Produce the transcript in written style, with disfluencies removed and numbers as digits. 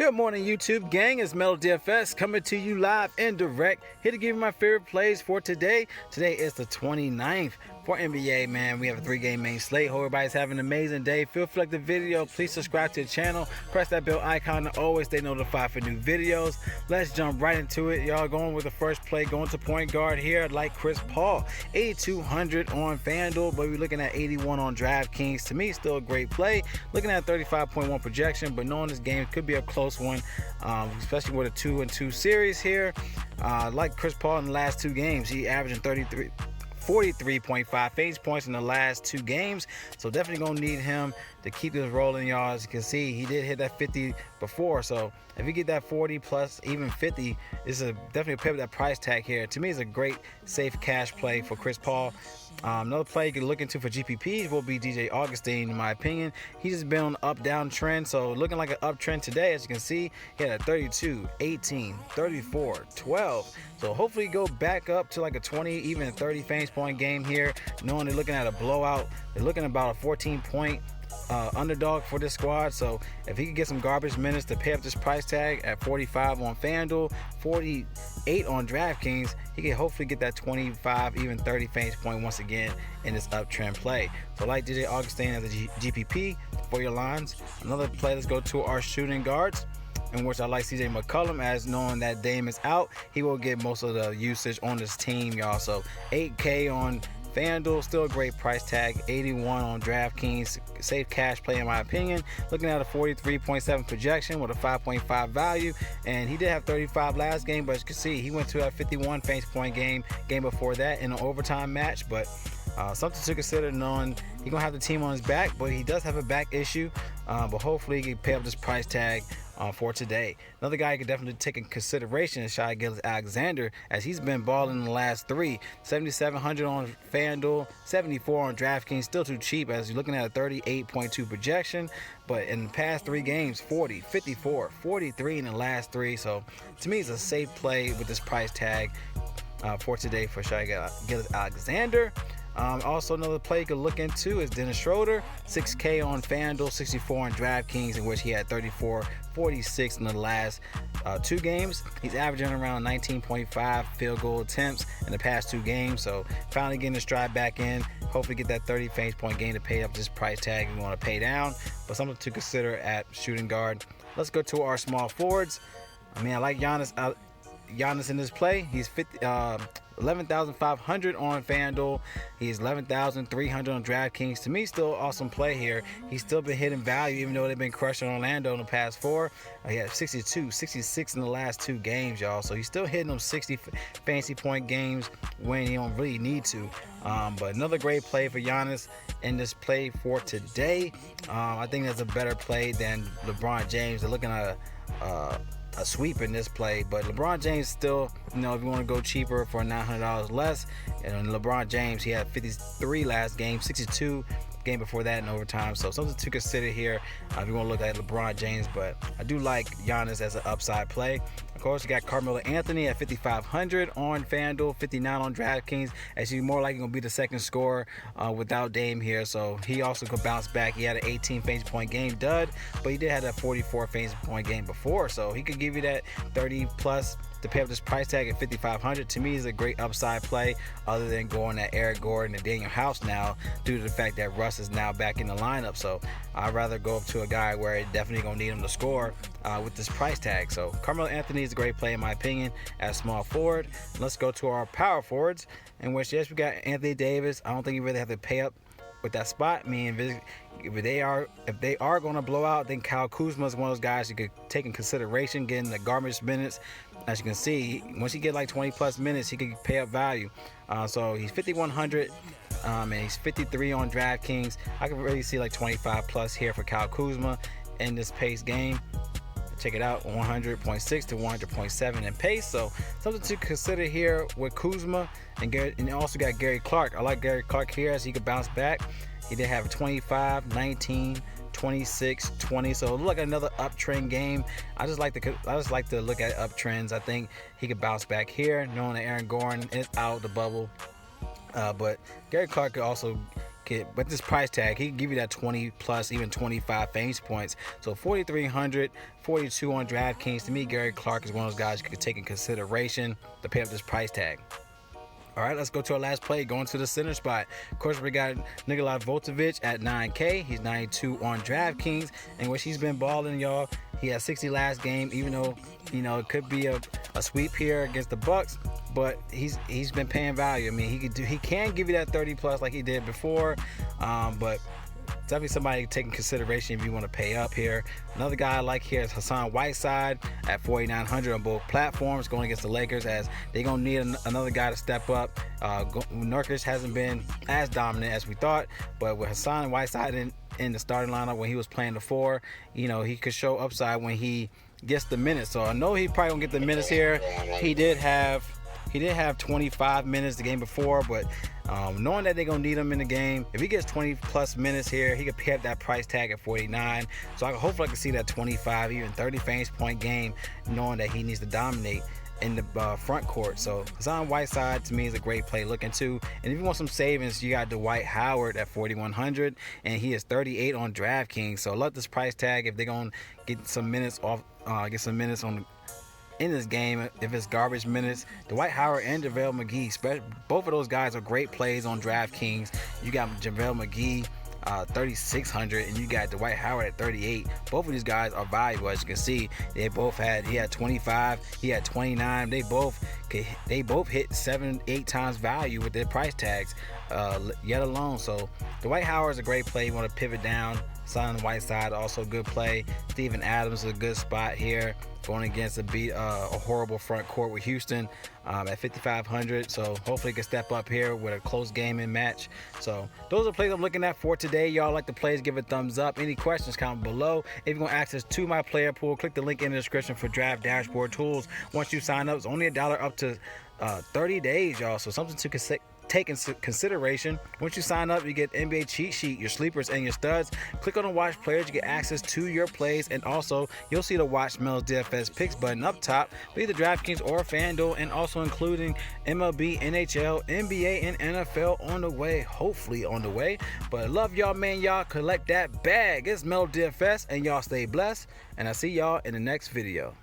Good morning, YouTube gang. It's Melo DFS coming to you live and direct. Here to give you my favorite plays for today. Today is the 29th for NBA, man. We have a 3-game main slate. Hope everybody's having an amazing day. Feel free to like the video. Please subscribe to the channel. Press that bell icon to always stay notified for new videos. Let's jump right into it. Y'all going with the first play, going to point guard here, like Chris Paul. 8,200 on FanDuel, but we're looking at 81 on DraftKings. To me, still a great play. Looking at 35.1 projection, but knowing this game could be a close one, especially with a 2-2 series here. Like Chris Paul in the last 2 games, he averaging 43.5 fantasy points in the last 2 games, so definitely gonna need him to keep this rolling, y'all. As you can see, he did hit that 50 before, so if you get that 40 plus even 50, this is definitely a pay with that price tag here. To me, it's a great safe cash play for Chris Paul. Another play you can look into for GPPs will be DJ Augustine, in my opinion. He's just been on an up-down trend, so looking like an uptrend today. As you can see, he had a 32, 18, 34, 12. So hopefully go back up to like a 20, even a 30 fantasy point game here, knowing they're looking at a blowout. They're looking at about a 14-point underdog for this squad. So if he could get some garbage minutes to pay up this price tag at 45 on FanDuel, 48 on DraftKings, he can hopefully get that 25, even 30 fantasy point once again in this uptrend play. So like DJ Augustine as a GPP for your lines. Another play, let's go to our shooting guards, in which I like CJ McCollum, as knowing that Dame is out, he will get most of the usage on this team, y'all. So 8K on FanDuel, still a great price tag. 81 on DraftKings, safe cash play in my opinion. Looking at a 43.7 projection with a 5.5 value, and he did have 35 last game, but as you can see, he went to a 51 fantasy point game before that in an overtime match. But something to consider, knowing he's gonna have the team on his back, but he does have a back issue. But hopefully he can pay up this price tag for today. Another guy you can definitely take in consideration is Shai Gilgeous-Alexander, as he's been balling in the last 3. 7,700 on FanDuel, 74 on DraftKings, still too cheap as you're looking at a 38.2 projection. But in the past 3 games, 40, 54, 43 in the last 3. So to me, it's a safe play with this price tag for today for Shai Gilgeous-Alexander. Also, another play you could look into is Dennis Schroeder. 6K on FanDuel, 64 on DraftKings, in which he had 34, 46 in the last 2 games. He's averaging around 19.5 field goal attempts in the past 2 games. So finally getting the stride back in. Hopefully get that 30 fantasy point game to pay up this price tag if you want to pay down. But something to consider at shooting guard. Let's go to our small forwards. I mean, I like Giannis in this play. He's 11,500 on FanDuel. He's 11,300 on DraftKings. To me, still awesome play here. He's still been hitting value, even though they've been crushing Orlando in the past 4. He had 62, 66 in the last 2 games, y'all. So he's still hitting them 60 fantasy point games when he don't really need to. But another great play for Giannis in this play for today. I think that's a better play than LeBron James. They're looking at a sweep in this play, but LeBron James still, if you want to go cheaper for $900 less, and LeBron James, he had 53 last game, 62 game before that in overtime. So something to consider here if you want to look at LeBron James. But I do like Giannis as an upside play. Of course, you got Carmelo Anthony at 5,500 on FanDuel, 59 on DraftKings, as he's more likely going to be the second scorer without Dame here. So he also could bounce back. He had an 18 fantasy point game dud, but he did have that 44 fantasy point game before. So he could give you that 30 plus to pay up this price tag at 5,500. To me, is a great upside play, other than going at Eric Gordon and Daniel House now, due to the fact that Russ is now back in the lineup. So I'd rather go up to a guy where it definitely gonna need him to score with this price tag. So Carmelo Anthony is a great play in my opinion as small forward. Let's go to our power forwards, in which, yes, we got Anthony Davis. I don't think you really have to pay up with that spot. I mean, if they are going to blow out, then Kyle Kuzma is one of those guys you could take in consideration, getting the garbage minutes. As you can see, once you get like 20 plus minutes, he could pay up value. So he's 5,100 and he's 53 on DraftKings. I can really see like 25 plus here for Kyle Kuzma in this pace game. Check it out, 100.6 to 100.7 in pace. So something to consider here with Kuzma. And also got Gary Clark. I like Gary Clark here, as he could bounce back. He did have a 25, 19, 26, 20. So look at another uptrend game. I just like to look at uptrends. I think he could bounce back here, knowing that Aaron Gordon is out of the bubble. But Gary Clark could also But this price tag, he can give you that 20 plus, even 25 fantasy points. So 4,300, 42 on DraftKings. To me, Gary Clark is one of those guys you could take in consideration to pay up this price tag. All right, let's go to our last play, going to the center spot. Of course, we got Nikolai Voltovich at 9K. He's 92 on DraftKings, and which he's been balling, y'all. He had 60 last game, even though, you know, it could be a sweep here against the Bucks, but he's been paying value. I mean, he can give you that 30 plus like he did before, but definitely somebody to take in consideration if you want to pay up here. Another guy I like here is Hassan Whiteside at 4,900 on both platforms, going against the Lakers, as they're going to need another guy to step up. Nurkic hasn't been as dominant as we thought, but with Hassan Whiteside in the starting lineup when he was playing the 4, you know, he could show upside when he gets the minutes. So I know he probably won't get the minutes here. He did have 25 minutes the game before, but knowing that they're going to need him in the game, if he gets 20 plus minutes here, he could pay up that price tag at 49. So hopefully I can see that 25, even 30 fantasy point game, knowing that he needs to dominate in the front court. So Hassan Whiteside to me is a great play looking too. And if you want some savings, you got Dwight Howard at 4,100, and he is 38 on DraftKings. So I love this price tag if they're going to get some minutes off, in this game. If it's garbage minutes, Dwight Howard and JaVale McGee, both of those guys are great plays on DraftKings. You got JaVale McGee 3,600, and you got Dwight Howard at 38. Both of these guys are valuable. As you can see, he had 25, he had 29. They both hit 7-8 times value with their price tags yet alone. So Dwight Howard is a great play. You want to pivot down. Hassan Whiteside also a good play. Steven Adams is a good spot here, going against a horrible front court with Houston at 5,500. So hopefully he can step up here with a close game and match. So those are plays I'm looking at for today. Y'all like the plays, give it a thumbs up. Any questions, comment below. If you want access to my player pool, click the link in the description for draft dashboard tools. Once you sign up, it's only $1 up to 30 days, y'all. So something to take into consideration. Once you sign up, you get NBA cheat sheet, your sleepers and your studs. Click on the watch players, you get access to your plays, and also you'll see the watch Mel's DFS picks button up top for either DraftKings or FanDuel, and also including MLB, NHL, NBA, and NFL on the way, hopefully on the way. But I love y'all, man. Y'all collect that bag. It's Mel DFS, and y'all stay blessed, and I'll see y'all in the next video.